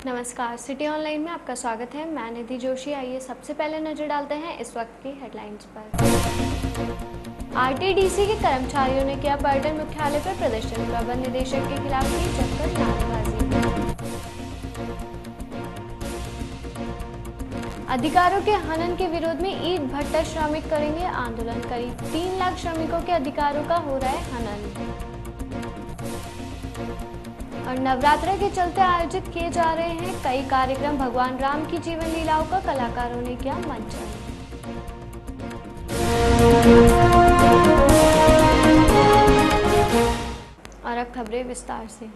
नमस्कार, city online में आपका स्वागत है। मैं निधि जोशी। आइए सबसे पहले नजर डालते हैं इस वक्त की हेडलाइंस पर। आरटीडीसी के कर्मचारियों ने किया पर्यटन मुख्यालय पर प्रदर्शन। प्रबंध निदेशक के खिलाफ की जमकर नारेबाजी। अधिकारों के हनन के विरोध में ईंट भट्टा श्रमिक करेंगे आंदोलन। करीब 3 लाख श्रमिकों के अधिकारों का हो रहा है हनन। और नवरात्र के चलते आयोजित किए जा रहे हैं कई कार्यक्रम। भगवान राम की जीवन लीलाओं का कलाकारों ने किया मंचन। और अब खबरें विस्तार से।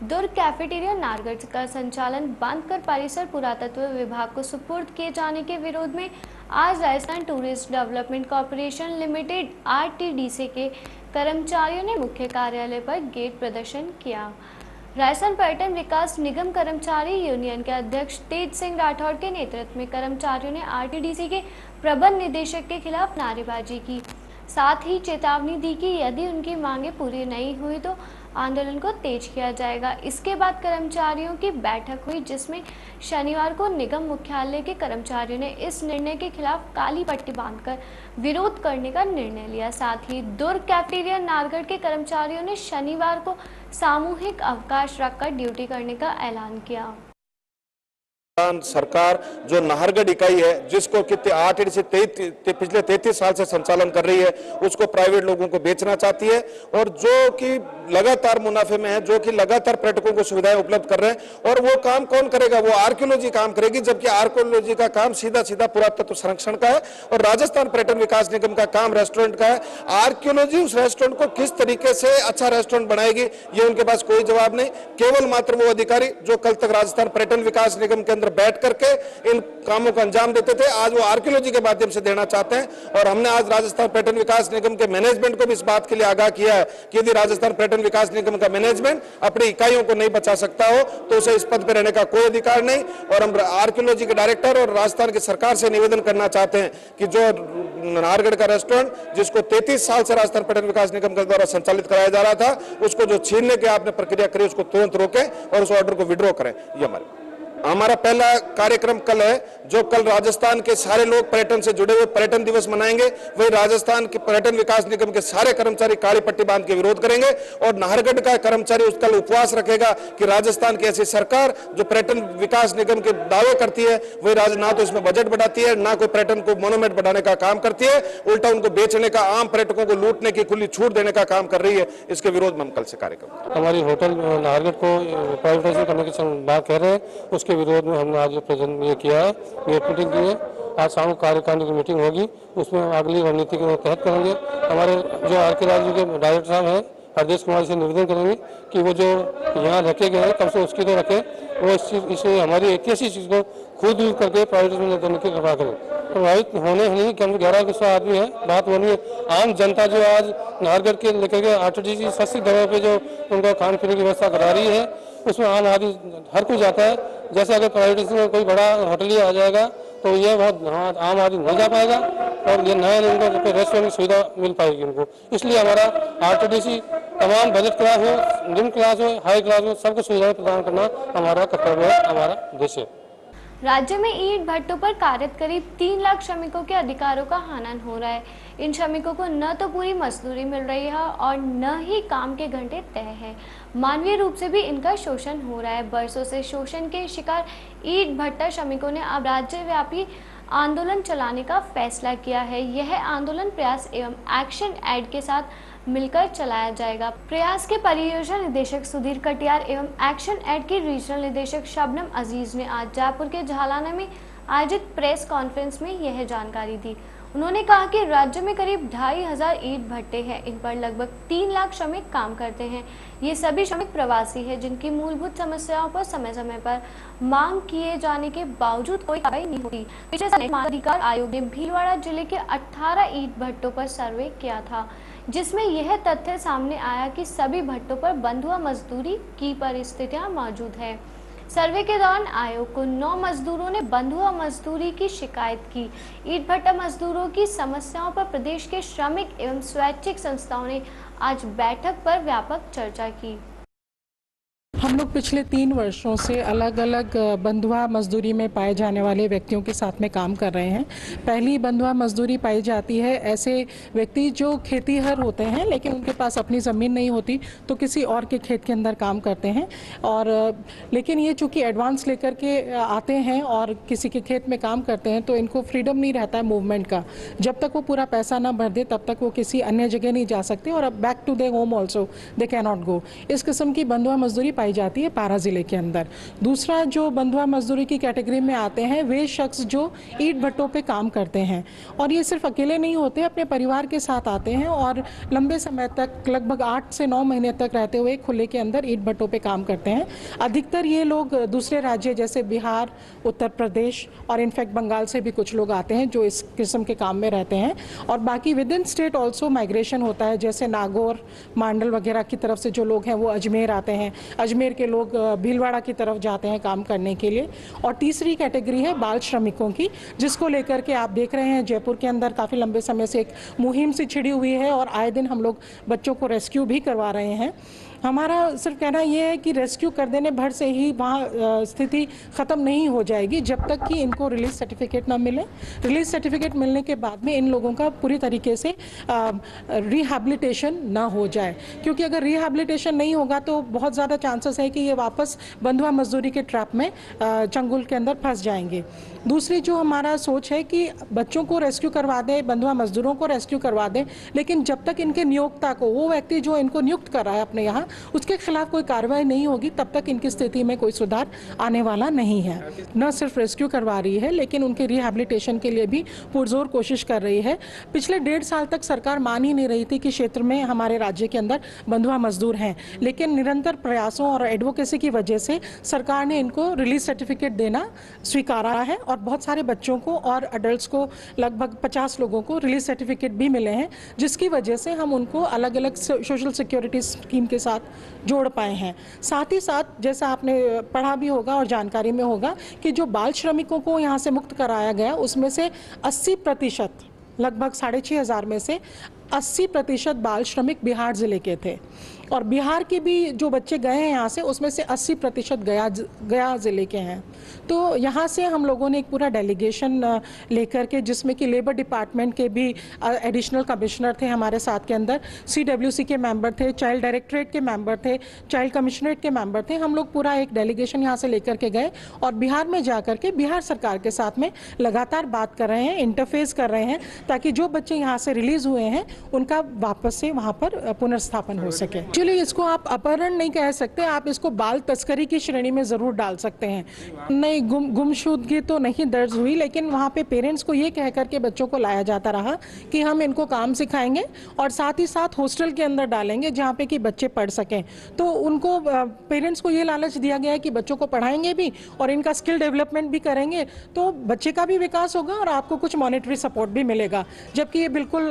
दुर्ग कैफेटेरिया नारगढ़ का संचालन बंद कर परिसर पुरातत्व विभाग को सुपुर्द किए जाने के विरोध में आज Rajasthan tourist development corporation limited RTDC के कर्मचारियों ने मुख्य कार्यालय पर गेट प्रदर्शन किया। राजस्थान पर्यटन विकास निगम कर्मचारी यूनियन के अध्यक्ष तेज सिंह राठौड़ के नेतृत्व में कर्मचारियों ने आरटीडीसी के प्रबंध निदेशक के खिलाफ नारेबाजी की। साथ ही चेतावनी दी कि यदि उनकी मांगें पूरी नहीं हुई तो आंदोलन को तेज किया जाएगा। इसके बाद कर्मचारियों की बैठक हुई, जिसमें शनिवार को निगम मुख्यालय के कर्मचारियों ने इस निर्णय के खिलाफ काली पट्टी बांधकर विरोध करने का निर्णय लिया। साथ ही दुर्ग कैफेटेरिया नारगढ़ के कर्मचारियों ने शनिवार को सामूहिक अवकाश रखकर ड्यूटी करने का ऐलान किया। सरकार जो नाहरगढ़ इकाई है, जिसको कि आरटीडीसी पिछले 33 साल से संचालन कर रही है, उसको प्राइवेट लोगों को बेचना चाहती है और जो कि लगातार मुनाफे में है, जो कि लगातार पर्यटकों को सुविधाएं उपलब्ध कर रहे हैं। और वो काम कौन करेगा? वो आर्कियोलॉजी काम करेगी, जबकि आर्कियोलॉजी का काम सीधा सीधा पुरातत्व संरक्षण का है और राजस्थान पर्यटन विकास निगम का काम रेस्टोरेंट का है। आर्कियोलॉजी उस रेस्टोरेंट को किस तरीके से अच्छा रेस्टोरेंट बनाएगी, ये उनके पास कोई जवाब नहीं। केवल मात्र वो अधिकारी जो कल तक राजस्थान पर्यटन विकास निगम के अंदर बैठ करके इन कामों को अंजाम देते थे, आज वो आर्कियोलॉजी के माध्यम से देना चाहते हैं। और हमने आज राजस्थान पर्यटन विकास निगम के मैनेजमेंट को भी इस बात के लिए आगाह किया है कि यदि राजस्थान पर्यटन विकास निगम का मैनेजमेंट अपनी इकाइयों को नहीं बचा सकता हो तो उसे इस पद पर रहने का कोई अधिकार नहीं। और हम आर्कियोलॉजी के डायरेक्टर और राजस्थान की सरकार से निवेदन करना चाहते हैं कि जो नाहरगढ़ का रेस्टोरेंट, जिसको 33 साल से राजस्थान पर्यटन विकास निगम के द्वारा संचालित कराया जा रहा था, उसको जो छीनने की आपने प्रक्रिया करी, उसको तुरंत रोकें और उस ऑर्डर को विड्रॉ करें। ये हमारा पहला कार्यक्रम कल है, जो कल राजस्थान के सारे लोग पर्यटन से जुड़े हुए पर्यटन दिवस मनाएंगे। वही राजस्थान के पर्यटन विकास निगम के सारे कर्मचारी काली पट्टी बांध के विरोध करेंगे और नाहरगढ़ का कर्मचारी उस कल उपवास रखेगा कि राजस्थान की ऐसी सरकार जो पर्यटन विकास निगम के दावे करती है, वही ना तो इसमें बजट बढ़ाती है, ना कोई पर्यटन को मोनोमेंट बढ़ाने का काम करती है, उल्टा उनको बेचने का, आम पर्यटकों को लूटने की खुली छूट देने का काम कर रही है। इसके विरोध में हम कल से कार्यक्रम हमारी होटल नाहरगढ़ को प्राइवेटाइजेशन करने की बात कह रहे हैं, उसके विरोध में हमने आज प्रेजेंट ये किया है, मीटिंग की है। आज शाम कार्यकारिणी की मीटिंग होगी, उसमें अगली रणनीति के तहत करेंगे। हमारे जो आरके राज्य के डायरेक्टर साहब हैं, हरदेश कुमार से निवेदन करेंगे कि वो जो यहाँ रखे गए हैं, कम से उसकी तो रखें, वो इसे हमारी ऐतिहासिक चीज़ को खुद यूज करके प्राइवेटाइजेशन देने की कृपा करें। प्रभावित होने नहीं कि हम 11 आदमी है, बात वो नहीं है। आम जनता जो आज नाहरगढ़ के लेकर के आरटीडीसी सस्ती दरों पे जो उनको खाने पीने की व्यवस्था करा रही है, उसमें आम आदमी हर कोई जाता है। जैसे अगर प्राइवेटाइजेशन में कोई बड़ा होटलिया आ जाएगा तो ये बहुत आम आदमी नहीं जा पाएगा और ये नए उनको रेस्टोरेंट की सुविधा मिल पाएगी उनको। इसलिए हमारा आरटीडीसी तमाम बजट क्लास हो, निम्न क्लास हो, हाई क्लास हो, सबको सुविधाएं प्रदान करना हमारा कर्तव्य है, हमारा उद्देश्य है। राज्य में ईंट भट्टों पर कार्यरत करीब 3 लाख श्रमिकों के अधिकारों का हनन हो रहा है। इन श्रमिकों को न तो पूरी मजदूरी मिल रही है और न ही काम के घंटे तय है। मानवीय रूप से भी इनका शोषण हो रहा है। बरसों से शोषण के शिकार ईंट भट्टा श्रमिकों ने अब राज्यव्यापी आंदोलन चलाने का फैसला किया है। यह आंदोलन प्रयास एवं एक्शन एड के साथ मिलकर चलाया जाएगा। प्रयास के परियोजना निदेशक सुधीर कटियार एवं एक्शन एड की रीजनल निदेशक शबनम अजीज ने आज जयपुर के झालाना में आयोजित प्रेस कॉन्फ्रेंस में यह जानकारी दी। उन्होंने कहा कि राज्य में करीब 2500 ईंट भट्टे हैं। इन पर लगभग 3 लाख श्रमिक काम करते हैं। ये सभी श्रमिक प्रवासी हैं, जिनकी मूलभूत समस्याओं पर समय समय पर मांग किए जाने के बावजूद कोई कार्रवाई नहीं होती। पिछले साल मानव अधिकार आयोग ने भीलवाड़ा जिले के 18 ईंट भट्टों पर सर्वे किया था, जिसमें यह तथ्य सामने आया कि सभी भट्टों पर बंधुआ मजदूरी की परिस्थितियां मौजूद है। सर्वे के दौरान आयोग को 9 मजदूरों ने बंधुआ मजदूरी की शिकायत की। ईंट भट्टा मजदूरों की समस्याओं पर प्रदेश के श्रमिक एवं स्वैच्छिक संस्थाओं ने आज बैठक पर व्यापक चर्चा की। हम लोग पिछले 3 वर्षों से अलग अलग बंधुआ मजदूरी में पाए जाने वाले व्यक्तियों के साथ में काम कर रहे हैं। पहली बंधुआ मजदूरी पाई जाती है ऐसे व्यक्ति जो खेतीहर होते हैं लेकिन उनके पास अपनी ज़मीन नहीं होती तो किसी और के खेत के अंदर काम करते हैं। और लेकिन ये चूँकि एडवांस लेकर के आते हैं और किसी के खेत में काम करते हैं तो इनको फ्रीडम नहीं रहता है मूवमेंट का। जब तक वो पूरा पैसा ना भर दे तब तक वो किसी अन्य जगह नहीं जा सकते और अब back to their home also they can not go. इस किस्म की बंधुआ मजदूरी पाई जाती है पारा जिले के अंदर। दूसरा जो बंधुआ मजदूरी की कैटेगरी में आते हैं वे शख्स जो ईंट भट्टों पे काम करते हैं और ये सिर्फ अकेले नहीं होते, अपने परिवार के साथ आते हैं और लंबे समय तक लगभग 8 से 9 महीने तक रहते हुए खुले के अंदर ईंट भट्टों पे काम करते हैं। अधिकतर ये लोग दूसरे राज्य जैसे बिहार, उत्तर प्रदेश और इनफैक्ट बंगाल से भी कुछ लोग आते हैं जो इस किस्म के काम में रहते हैं। और बाकी with in state also migration होता है, जैसे नागौर, मांडल वगैरह की तरफ से जो लोग हैं वो अजमेर आते हैं, अजमेर के लोग भीलवाड़ा की तरफ जाते हैं काम करने के लिए। और तीसरी कैटेगरी है बाल श्रमिकों की, जिसको लेकर के आप देख रहे हैं जयपुर के अंदर काफ़ी लंबे समय से एक मुहिम सी छिड़ी हुई है और आए दिन हम लोग बच्चों को रेस्क्यू भी करवा रहे हैं। हमारा सिर्फ कहना ये है कि रेस्क्यू कर देने भर से ही वहाँ स्थिति ख़त्म नहीं हो जाएगी जब तक कि इनको रिलीज सर्टिफिकेट ना मिले। रिलीज सर्टिफिकेट मिलने के बाद में इन लोगों का पूरी तरीके से रिहैबिलिटेशन ना हो जाए, क्योंकि अगर रिहैबिलिटेशन नहीं होगा तो बहुत ज़्यादा चांसेस है कि ये वापस बंधुआ मजदूरी के ट्रैप में चंगुल के अंदर फंस जाएंगे। दूसरी जो हमारा सोच है कि बच्चों को रेस्क्यू करवा दें, बंधुआ मजदूरों को रेस्क्यू करवा दें, लेकिन जब तक इनके नियोक्ता को, वो व्यक्ति जो इनको नियुक्त कर रहा है अपने यहाँ, उसके खिलाफ कोई कार्रवाई नहीं होगी तब तक इनकी स्थिति में कोई सुधार आने वाला नहीं है। न सिर्फ रेस्क्यू करवा रही है लेकिन उनके रिहैबिलिटेशन के लिए भी पुरजोर कोशिश कर रही है। पिछले 1.5 साल तक सरकार मान ही नहीं रही थी कि क्षेत्र में हमारे राज्य के अंदर बंधुआ मजदूर हैं, लेकिन निरंतर प्रयासों और एडवोकेसी की वजह से सरकार ने इनको रिलीज सर्टिफिकेट देना स्वीकारा है और बहुत सारे बच्चों को और अडल्ट्स को, लगभग 50 लोगों को रिलीज सर्टिफिकेट भी मिले हैं, जिसकी वजह से हम उनको अलग अलग सोशल सिक्योरिटी स्कीम के साथ जोड़ पाए हैं। साथ ही साथ जैसा आपने पढ़ा भी होगा और जानकारी में होगा कि जो बाल श्रमिकों को यहाँ से मुक्त कराया गया उसमें से 80%, लगभग 6,500 में से 80% बाल श्रमिक बिहार जिले के थे और बिहार के भी जो बच्चे गए हैं यहाँ से उसमें से 80% गया जिले के हैं। तो यहाँ से हम लोगों ने एक पूरा डेलीगेशन लेकर के, जिसमें कि लेबर डिपार्टमेंट के भी एडिशनल कमिश्नर थे हमारे साथ के अंदर, CWC के मेंबर थे, चाइल्ड डायरेक्टरेट के मेंबर थे, चाइल्ड कमिश्नरेट के मेंबर थे। हम लोग पूरा एक डेलीगेशन यहाँ से लेकर के गए और बिहार में जा कर के बिहार सरकार के साथ में लगातार बात कर रहे हैं, इंटरफेस कर रहे हैं, ताकि जो बच्चे यहाँ से रिलीज हुए हैं उनका वापस से वहाँ पर पुनर्स्थापन हो सके। एक्चुअली इसको आप अपहरण नहीं कह सकते, आप इसको बाल तस्करी की श्रेणी में ज़रूर डाल सकते हैं। नहीं, गुमशुदगी तो नहीं दर्ज हुई, लेकिन वहाँ पे पेरेंट्स को ये कह करके बच्चों को लाया जाता रहा कि हम इनको काम सिखाएंगे और साथ ही साथ हॉस्टल के अंदर डालेंगे जहाँ पे कि बच्चे पढ़ सकें। तो उनको, पेरेंट्स को ये लालच दिया गया है कि बच्चों को पढ़ाएंगे भी और इनका स्किल डेवलपमेंट भी करेंगे, तो बच्चे का भी विकास होगा और आपको कुछ मॉनेटरी सपोर्ट भी मिलेगा। जबकि ये बिल्कुल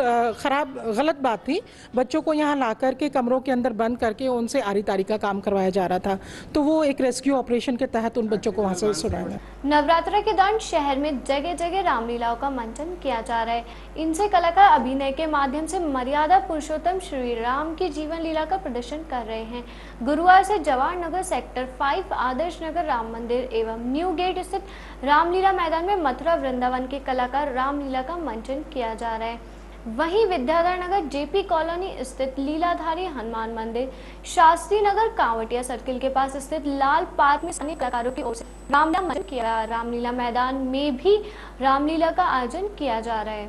गलत बात थी। बच्चों को यहाँ ला करके कमरों के अंदर बंद करके उनसे आरी तारी का काम करवाया जा रहा था, तो वो एक रेस्क्यू ऑपरेशन के तहत उन बच्चों को वहाँ से छुड़ाया। नवरात्र के दौरान शहर में जगह जगह रामलीलाओं का मंचन किया जा रहा है। इनसे कलाकार अभिनय के माध्यम से मर्यादा पुरुषोत्तम श्री राम की जीवन लीला का प्रदर्शन कर रहे हैं। गुरुवार से जवाहर नगर सेक्टर 5 आदर्श नगर राम मंदिर एवं न्यू गेट स्थित रामलीला मैदान में मथुरा वृंदावन के कलाकार रामलीला का मंचन किया जा रहा है। वहीं विद्याधर नगर JP कॉलोनी स्थित लीलाधारी हनुमान मंदिर, शास्त्री नगर कांवटिया सर्किल के पास स्थित लाल पार्क में स्थानीय कलाकारों की ओर से रामलीला मंचन किया। रामलीला मैदान में भी रामलीला का आयोजन किया जा रहा है।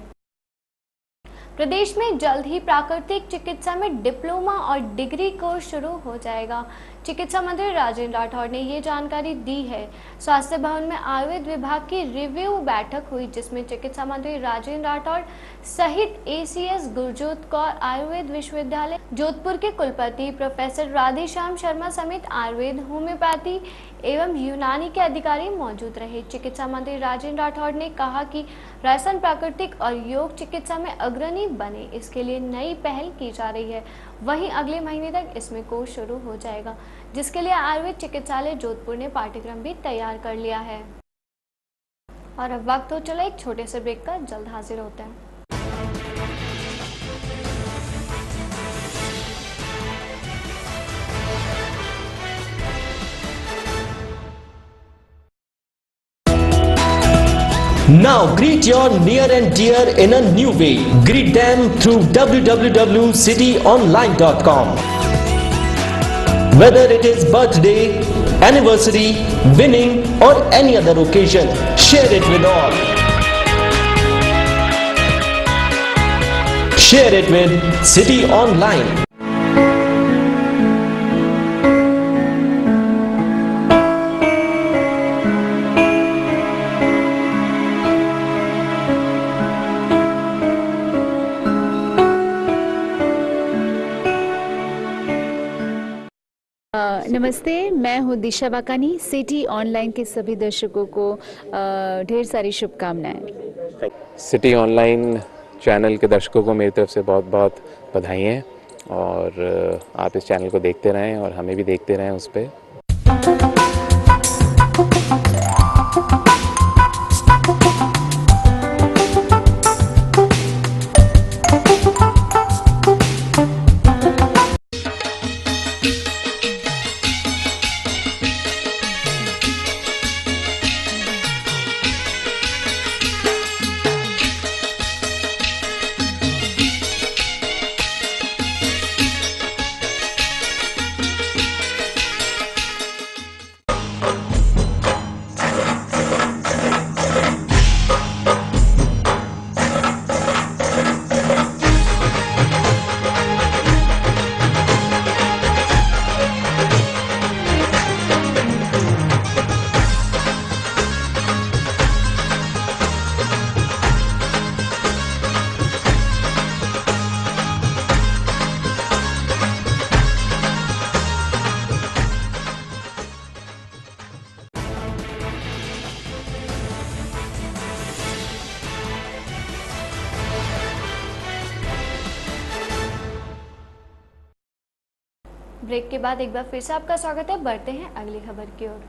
प्रदेश में जल्द ही प्राकृतिक चिकित्सा में डिप्लोमा और डिग्री कोर्स शुरू हो जाएगा। चिकित्सा मंत्री राजेंद्र राठौड़ ने ये जानकारी दी है। स्वास्थ्य भवन में आयुर्वेद विभाग की रिव्यू बैठक हुई, जिसमें चिकित्सा मंत्री राजेंद्र राठौड़ सहित ACS गुरजोत कौर आयुर्वेद विश्वविद्यालय जोधपुर के कुलपति प्रोफेसर राधेश्याम शर्मा समेत आयुर्वेद, होम्योपैथी एवं यूनानी के अधिकारी मौजूद रहे। चिकित्सा मंत्री राजेंद्र राठौड़ ने कहा कि राजस्थान प्राकृतिक और योग चिकित्सा में अग्रणी बने, इसके लिए नई पहल की जा रही है। वहीं अगले महीने तक इसमें कोर्स शुरू हो जाएगा, जिसके लिए आयुर्वेद चिकित्सालय जोधपुर ने पाठ्यक्रम भी तैयार कर लिया है। और अब वक्त हो चला एक छोटे से ब्रेक का, जल्द हाजिर होते हैं। Now greet your near and dear in a new way. Greet them through www.cityonline.com. Whether it is birthday, anniversary, winning or any other occasion, share it with all. Share it with City Online. नमस्ते, मैं हूँ दिशा बाकानी। City online के सभी दर्शकों को ढेर सारी शुभकामनाएं। सिटी ऑनलाइन चैनल के दर्शकों को मेरी तरफ से बहुत बहुत बधाई हैं और आप इस चैनल को देखते रहें और हमें भी देखते रहें उस पर। ब्रेक के बाद एक बार फिर से आपका स्वागत है। बढ़ते हैं अगली खबर की ओर।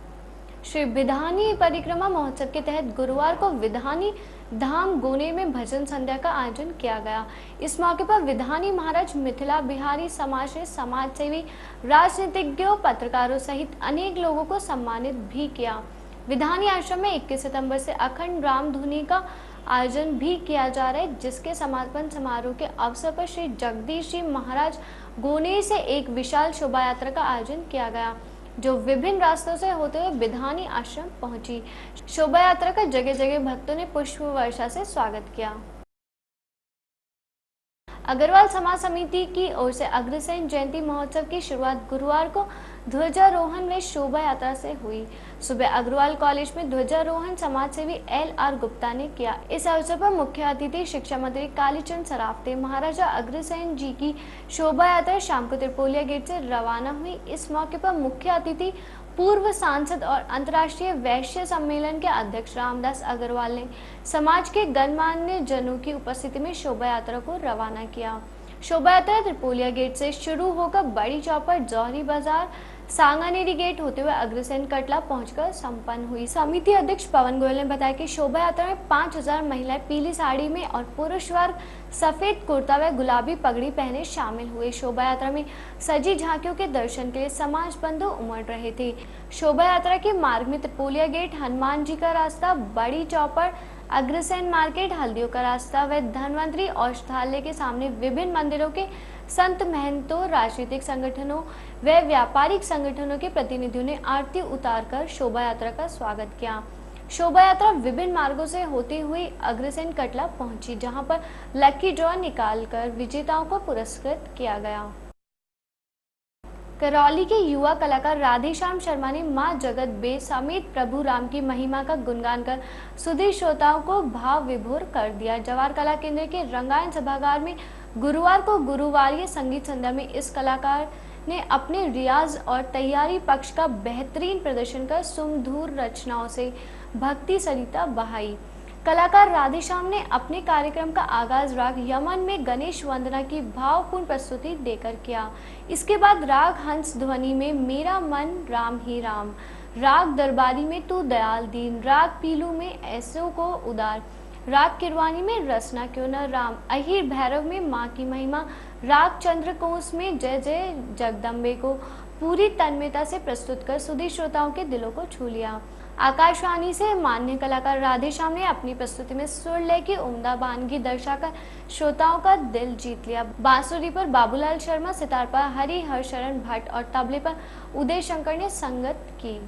श्री विधानी परिक्रमा महोत्सव के तहत गुरुवार को विधानी धाम गोने में भजन संध्या का आयोजन किया गया। इस मौके पर विधानी महाराज मिथिला बिहारी समाज ने समाज सेवी, राजनीतिज्ञों, पत्रकारों सहित अनेक लोगों को सम्मानित भी किया। विधानी आश्रम में 21 सितंबर से अखंड राम धुनी का आयोजन भी किया जा रहा है, जिसके समापन समारोह के अवसर पर श्री जगदीश जी महाराज गोने से एक विशाल शोभा यात्रा का आयोजन किया गया, जो विभिन्न रास्तों से होते हुए विधानी आश्रम पहुंची। शोभा यात्रा का जगह जगह भक्तों ने पुष्प वर्षा से स्वागत किया। अग्रवाल समाज समिति की ओर से अग्रसेन जयंती महोत्सव की शुरुआत गुरुवार को ध्वजारोहण में शोभा यात्रा से हुई। सुबह अग्रवाल कॉलेज में ध्वजारोहण समाज सेवी LR गुप्ता ने किया। इस अवसर पर मुख्य अतिथि शिक्षा मंत्री कालीचरण सरावते, महाराजा अग्रसेन जी की शोभा यात्रा शाम को त्रिपोलिया गेट से रवाना हुई। इस मौके पर मुख्य अतिथि पूर्व सांसद और अंतर्राष्ट्रीय वैश्य सम्मेलन के अध्यक्ष रामदास अग्रवाल ने समाज के गणमान्य जनों की उपस्थिति में शोभा यात्रा को रवाना किया। शोभा यात्रा त्रिपोलिया गेट से शुरू होकर बड़ी चौपड़, जौहरी बाजार, सांगानेरी गेट होते हुए अग्रसेन कटला पहुंचकर संपन्न हुई। समिति अध्यक्ष पवन गोयल ने बताया कि शोभा यात्रा में 5000 महिलाएं पीली साड़ी में और पुरुष वर्ग सफेद कुर्ता व गुलाबी पगड़ी पहने शामिल हुए। शोभा यात्रा में सजी झांकियों के दर्शन के लिए समाज बंधु उमड़ रहे थे। शोभा यात्रा के मार्ग में त्रिपोलिया गेट, हनुमान जी का रास्ता, बड़ी चौपड़, अग्रसेन मार्केट, हल्दियों का रास्ता व धन्वंतरी औषधालय के सामने विभिन्न मंदिरों के संत महंतों, राजनीतिक संगठनों व व्यापारिक संगठनों के प्रतिनिधियों ने आरती उतारकर शोभा यात्रा का स्वागत किया। शोभा यात्रा विभिन्न मार्गों से होती हुई अग्रसेन कटला पहुंची, जहां पर लकी ड्रॉ निकालकर विजेताओं को पुरस्कृत किया गया। करौली के युवा कलाकार राधेश्याम शर्मा ने मां जगत बे समेत प्रभु राम की महिमा का गुणगान कर सुधीर श्रोताओं को भाव विभोर कर दिया। जवाहर कला केंद्र के रंगायन सभागार में गुरुवार को गुरुवारीय संगीत संध्या में इस कलाकार ने अपने रियाज और तैयारी पक्ष का बेहतरीन प्रदर्शन कर सुमधुर रचनाओं से भक्ति सरिता बहाई। कलाकार राधेश्याम ने अपने कार्यक्रम का आगाज राग यमन में गणेश वंदना की भावपूर्ण प्रस्तुति देकर किया। इसके बाद राग हंस ध्वनि में मेरा मन राम ही राम, राग दरबारी में तू दयाल दीन, राग पीलू में ऐसों को उदार, राग किरवानी में रसना क्यों न राम, अहिर भैरव में माँ की महिमा, राग चंद्रकोश में जय जय जगदम्बे को पूरी तन्मयता से प्रस्तुत कर सुधी श्रोताओं के दिलों को छू लिया। आकाशवाणी से मान्य कलाकार राधेश्याम ने अपनी प्रस्तुति में सुर लय की उम्दा बानगी दर्शाकर श्रोताओं का दिल जीत लिया। बांसुरी पर बाबूलाल शर्मा, सितार पर हरिहरशरण भट्ट और तबले पर उदय शंकर ने संगत की।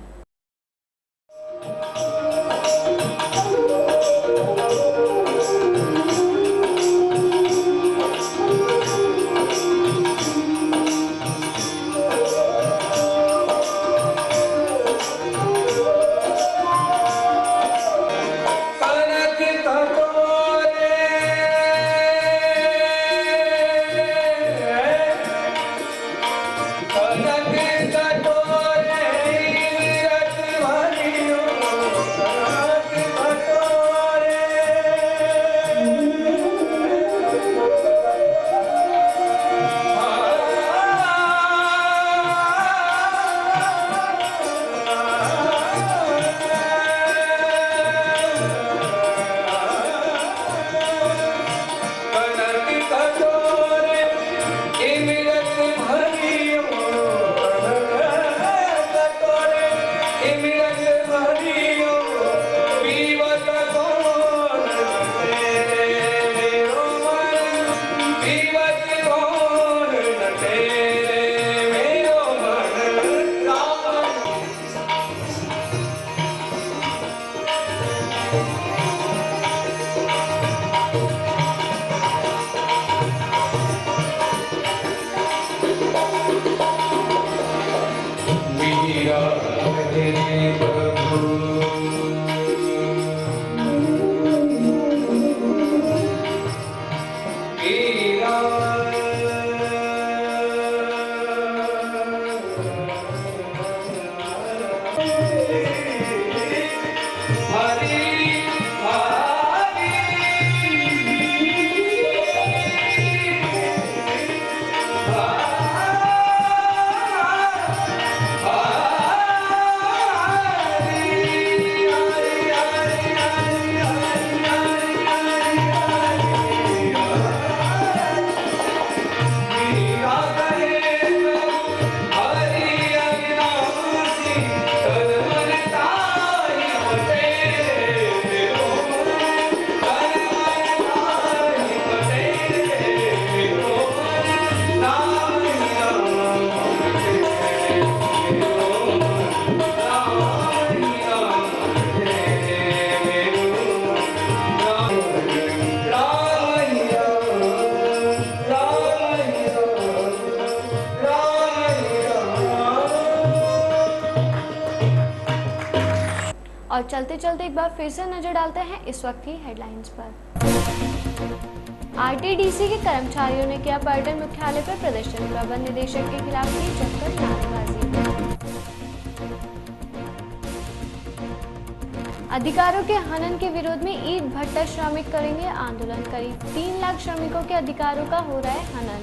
और चलते चलते एक बार फिर से नजर डालते हैं इस वक्त की हेडलाइंस पर। आरटीडीसी के कर्मचारियों ने किया पर्यटन मुख्यालय पर प्रदर्शन, प्रबंध निदेशक के खिलाफ की जमकर नारेबाजी। अधिकारों के हनन के विरोध में ईंट भट्टा श्रमिक करेंगे आंदोलन, करीब 3 लाख श्रमिकों के अधिकारों का हो रहा है हनन।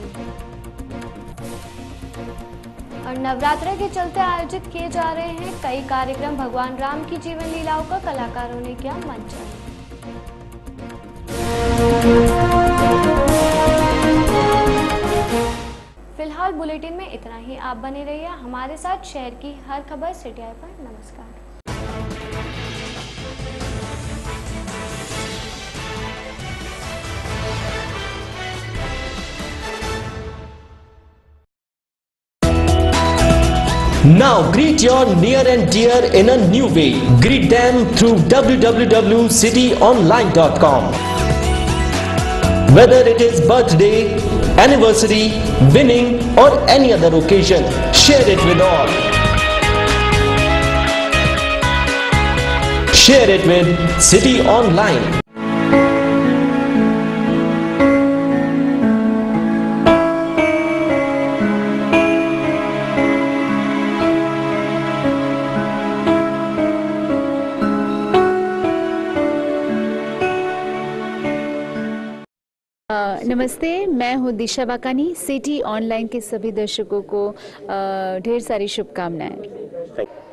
और नवरात्र के चलते आयोजित किए जा रहे हैं कई कार्यक्रम, भगवान राम की जीवन लीलाओं का कलाकारों ने किया मंचन। फिलहाल बुलेटिन में इतना ही। आप बने रहिए हमारे साथ। शहर की हर खबर सिटी आई पर। नमस्कार। Now greet your near and dear in a new way. Greet them through www.cityonline.com. Whether it is birthday, anniversary, winning or any other occasion, share it with all. Share it with City Online. नमस्ते, मैं हूँ दिशा बाकानी। City online के सभी दर्शकों को ढेर सारी शुभकामनाएं।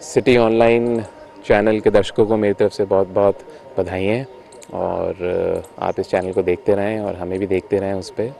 सिटी ऑनलाइन चैनल के दर्शकों को मेरी तरफ से बहुत बहुत बधाई हैं और आप इस चैनल को देखते रहें और हमें भी देखते रहें उस पर।